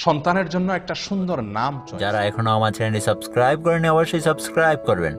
সন্তানের জন্য একটা সুন্দর নাম চয়েস। যারা এখনো আমার চ্যানেলটি সাবস্ক্রাইব করেনি অবশ্যই সাবস্ক্রাইব করবেন।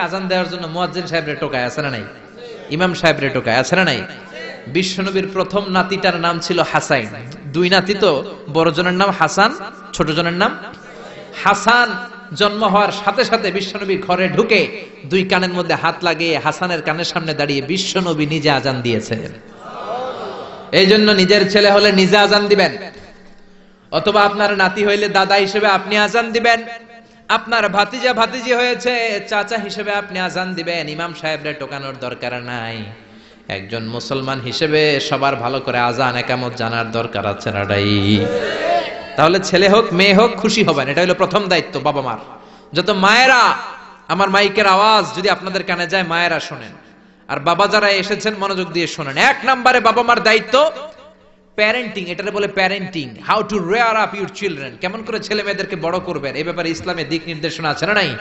আজান দেওয়ার জন্য মুয়াজ্জিন সাহেবরে টোকায় আছে না নাই? ইমাম সাহেবরে টোকায় আছে না নাই? বিশ্বনবীর প্রথম নাতিটার নাম ছিল হাসাইন। দুই নাতি তো, বড় জনের নাম হাসান, ছোট জনের নাম হাসান। জন্ম হওয়ার সাথে সাথে বিশ্বনবী ঘরে ঢুকে দুই কানের মধ্যে হাত লাগিয়ে হাসানের কানের সামনে দাঁড়িয়ে বিশ্বনবী নিজে আজান দিয়েছেন। এই জন্য নিজের ছেলে হলে নিজে আজান দিবেন, অথবা আপনার নাতি হইলে দাদা হিসেবে আপনি আজান দিবেন, আপনার ভাতিজা ভাতিজি হয়েছে চাচা হিসেবে আপনি আজান দিবেন। ইমাম সাহেবরে টোকানোর দরকার নাই। একজন মুসলমান হিসেবে সবার ভালো করে আজান একামত জানার দরকার আছে না? তাহলে ছেলে হোক মেয়ে হোক খুশি হবেন, এটা হলো প্রথম দায়িত্ব বাবা মার। যত মায়েরা, আমার মাইকের আওয়াজ যদি আপনাদের কানে যায়, মায়েরা শোনেন, আর বাবা যারা এসেছেন মনোযোগ দিয়ে শোনেন। এক নম্বরে বাবা মার দায়িত্ব প্যারেন্টিং। এটারে বলে parenting, how to rare up your children. কেমন করে ছেলে মেয়েদেরকে বড় করবেন, এই ব্যাপারে ইসলামে দিক নির্দেশনা আছে না নাই?